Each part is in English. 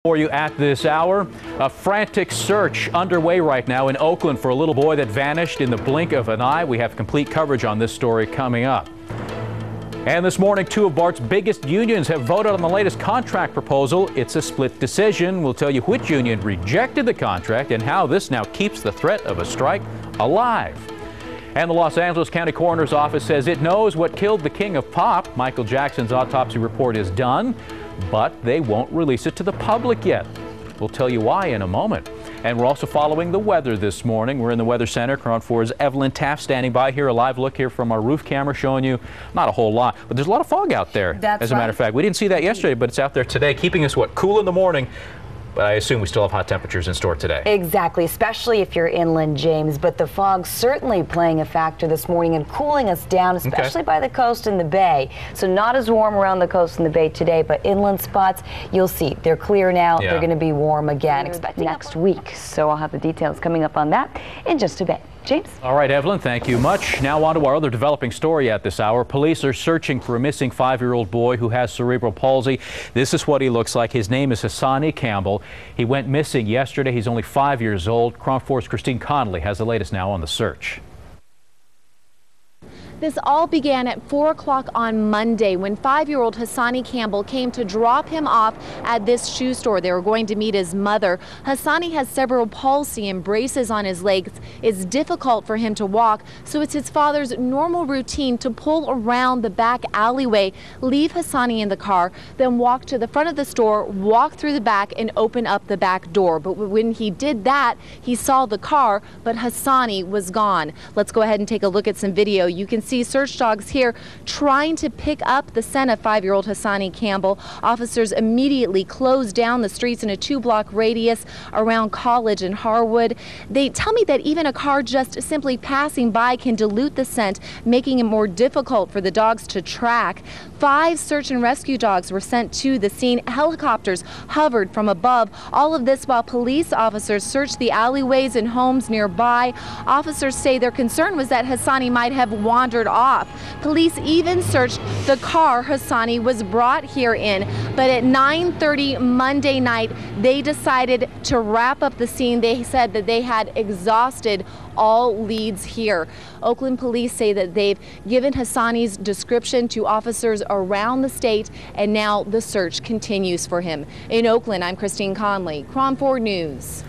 For you at this hour, a frantic search underway right now in Oakland for a little boy that vanished in the blink of an eye. We have complete coverage on this story coming up. And this morning, two of BART's biggest unions have voted on the latest contract proposal. It's a split decision. We'll tell you which union rejected the contract and how this now keeps the threat of a strike alive. And the Los Angeles County Coroner's Office says it knows what killed the king of pop. Michael Jackson's autopsy report is done, but they won't release it to the public yet. We'll tell you why in a moment. And we're also following the weather this morning. We're in the Weather Center. KRON 4's Evelyn Taft standing by here. A live look here from our roof camera showing you not a whole lot, but there's a lot of fog out there. As a matter of fact, we didn't see that yesterday, but it's out there today, keeping us cool in the morning. But I assume we still have hot temperatures in store today. Exactly, especially if you're inland, James. But the fog certainly playing a factor this morning and cooling us down, especially by the coast and the bay. So not as warm around the coast and the bay today, but inland spots, you'll see they're clear now. Yeah. They're going to be warm again. Expecting next week. So I'll have the details coming up on that in just a bit. James? All right, Evelyn, thank you much. Now on to our other developing story at this hour. Police are searching for a missing 5-year-old boy who has cerebral palsy. This is what he looks like. His name is Hassani Campbell. He went missing yesterday. He's only 5 years old. KRON 4's Christine Connolly has the latest now on the search. This all began at 4 o'clock on Monday when 5-year-old Hassani Campbell came to drop him off at this shoe store. They were going to meet his mother. Hassani has cerebral palsy and braces on his legs. It's difficult for him to walk, so it's his father's normal routine to pull around the back alleyway, leave Hassani in the car, then walk to the front of the store, walk through the back, and open up the back door. But when he did that, he saw the car, but Hassani was gone. Let's go ahead and take a look at some video. You can see search dogs here trying to pick up the scent of 5-year-old Hassani Campbell. Officers immediately closed down the streets in a 2-block radius around College and Harwood. They tell me that even a car just simply passing by can dilute the scent, making it more difficult for the dogs to track. 5 search and rescue dogs were sent to the scene. Helicopters hovered from above. All of this while police officers searched the alleyways and homes nearby. Officers say their concern was that Hassani might have wandered off. Police even searched the car Hassani was brought here in, but at 9:30 Monday night, they decided to wrap up the scene. They said that they had exhausted all leads here. Oakland police say that they've given Hassani's description to officers around the state, and now the search continues for him. In Oakland, I'm Christine Connolly, KRON 4 News.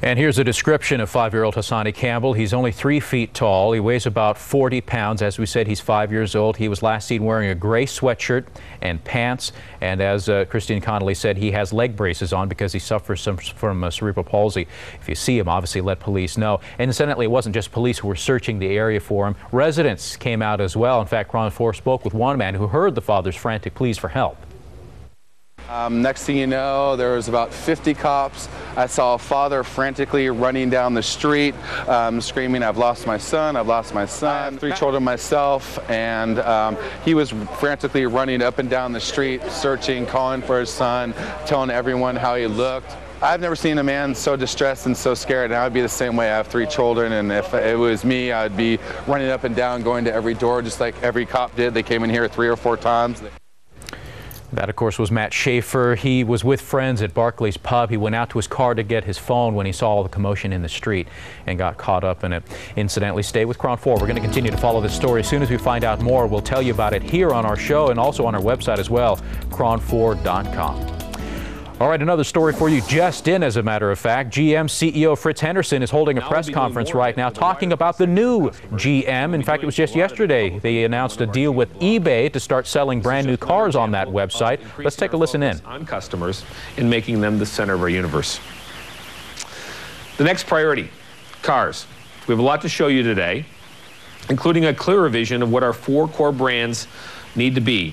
And here's a description of 5-year-old Hassani Campbell. He's only 3 feet tall. He weighs about 40 pounds. As we said, he's 5 years old. He was last seen wearing a gray sweatshirt and pants. And as Christine Connolly said, he has leg braces on because he suffers from cerebral palsy. If you see him, obviously let police know. And incidentally, it wasn't just police who were searching the area for him. Residents came out as well. In fact, KRON 4 spoke with one man who heard the father's frantic pleas for help. Next thing you know, there was about 50 cops. I saw a father frantically running down the street, screaming, "I've lost my son, I've lost my son." I have 3 children myself, and he was frantically running up and down the street, searching, calling for his son, telling everyone how he looked. I've never seen a man so distressed and so scared, and I would be the same way. I have 3 children, and if it was me, I would be running up and down, going to every door, just like every cop did. They came in here 3 or 4 times. That, of course, was Matt Schaefer. He was with friends at Barclays Pub. He went out to his car to get his phone when he saw all the commotion in the street and got caught up in it. Incidentally, stay with KRON 4. We're going to continue to follow this story. As soon as we find out more, we'll tell you about it here on our show and also on our website as well, KRON4.com. All right, another story for you just in, as a matter of fact. GM CEO Fritz Henderson is holding a press conference right now talking about the new GM. In fact, it was just yesterday they announced a deal with eBay to start selling brand new cars on that website. Let's take a listen in. On customers and making them the center of our universe. The next priority, cars. We have a lot to show you today, including a clearer vision of what our 4 core brands need to be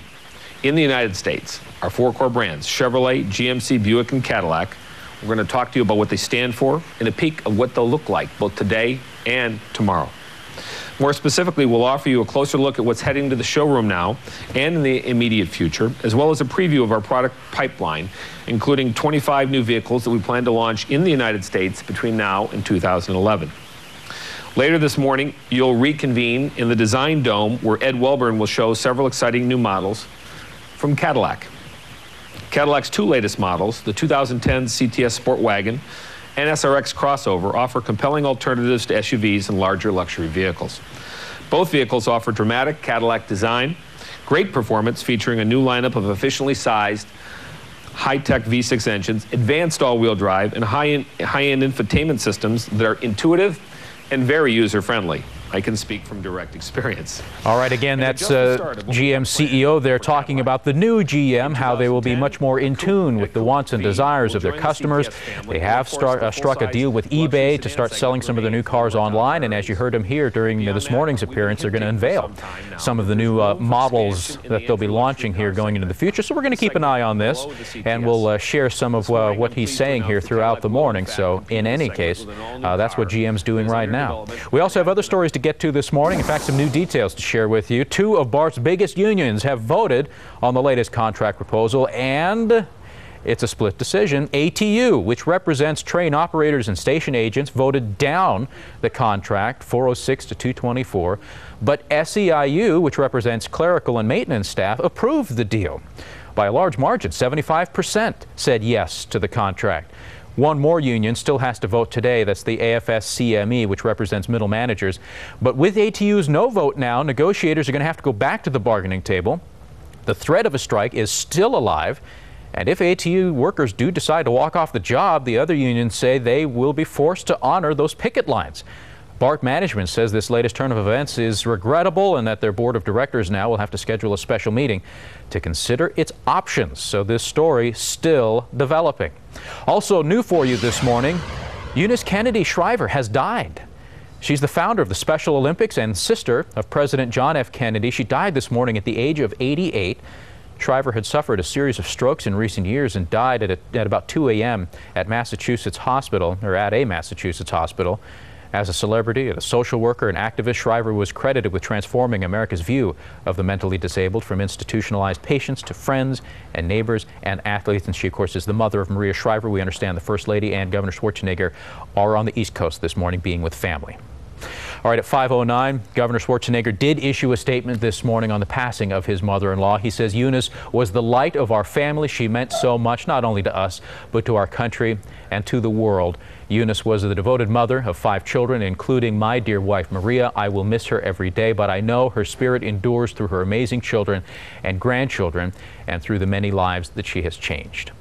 in the United States. Our 4 core brands, Chevrolet, GMC, Buick, and Cadillac. We're going to talk to you about what they stand for and a peek of what they'll look like both today and tomorrow. More specifically, we'll offer you a closer look at what's heading to the showroom now and in the immediate future, as well as a preview of our product pipeline, including 25 new vehicles that we plan to launch in the United States between now and 2011. Later this morning, you'll reconvene in the Design Dome, where Ed Welburn will show several exciting new models from Cadillac. Cadillac's two latest models, the 2010 CTS Sport Wagon and SRX crossover, offer compelling alternatives to SUVs and larger luxury vehicles. Both vehicles offer dramatic Cadillac design, great performance featuring a new lineup of efficiently sized high-tech V6 engines, advanced all-wheel drive, and high-end infotainment systems that are intuitive and very user-friendly. I can speak from direct experience. All right, again, that's GM CEO there talking about the new GM, how they will be much more in tune with the wants and desires of their customers. They have struck a deal with eBay to start selling some of their new cars online, and as you heard them here during this morning's appearance, they're going to unveil some of the new models that they'll be launching here going into the future. So we're going to keep an eye on this, and we'll share some of what he's saying here throughout the morning. So in any case, that's what GM's doing right now. We also have other stories to get to this morning. In fact, some new details to share with you. Two of BART's biggest unions have voted on the latest contract proposal, and it's a split decision. ATU, which represents train operators and station agents, voted down the contract 406 to 224, but SEIU, which represents clerical and maintenance staff, approved the deal. By a large margin, 75% said yes to the contract. One more union still has to vote today. That's the AFS-CME, which represents middle managers. But with ATU's no vote now, negotiators are going to have to go back to the bargaining table. The threat of a strike is still alive. And if ATU workers do decide to walk off the job, the other unions say they will be forced to honor those picket lines. BART management says this latest turn of events is regrettable and that their board of directors now will have to schedule a special meeting to consider its options. So this story still developing. Also new for you this morning, Eunice Kennedy Shriver has died. She's the founder of the Special Olympics and sister of President John F. Kennedy. She died this morning at the age of 88. Shriver had suffered a series of strokes in recent years and died at about 2 a.m. at Massachusetts Hospital, or at a Massachusetts hospital. As a celebrity, a social worker, and activist, Shriver was credited with transforming America's view of the mentally disabled, from institutionalized patients to friends and neighbors and athletes. And she, of course, is the mother of Maria Shriver. We understand the First Lady and Governor Schwarzenegger are on the East Coast this morning being with family. All right, at 5:09, Governor Schwarzenegger did issue a statement this morning on the passing of his mother-in-law. He says Eunice was the light of our family. She meant so much, not only to us, but to our country and to the world. Eunice was the devoted mother of 5 children, including my dear wife, Maria. I will miss her every day, but I know her spirit endures through her amazing children and grandchildren and through the many lives that she has changed.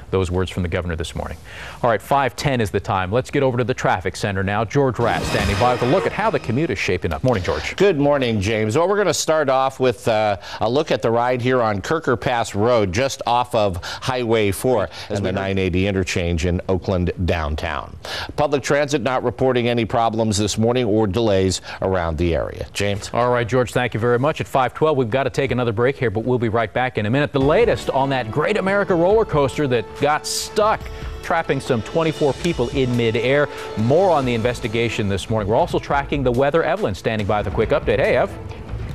Those words from the governor this morning. All right, 5:10 is the time. Let's get over to the traffic center now. George Rath standing by with a look at how the commute is shaping up. Morning, George. Good morning, James. Well, we're going to start off with a look at the ride here on Kirker Pass Road, just off of Highway 4 and the 980 interchange in Oakland downtown. Public transit not reporting any problems this morning or delays around the area. James. All right, George, thank you very much. At 5:12, we've got to take another break here, but we'll be right back in a minute. The latest on that Great America roller coaster that got stuck, trapping some 24 people in midair. More on the investigation this morning. We're also tracking the weather. Evelyn standing by with a quick update. Hey, Ev.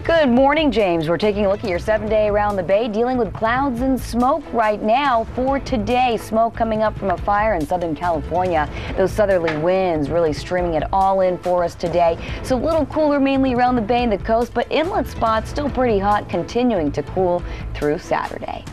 Good morning, James. We're taking a look at your 7-day around the bay, dealing with clouds and smoke right now for today. Smoke coming up from a fire in Southern California. Those southerly winds really streaming it all in for us today. So a little cooler mainly around the bay and the coast, but inlet spots still pretty hot, continuing to cool through Saturday.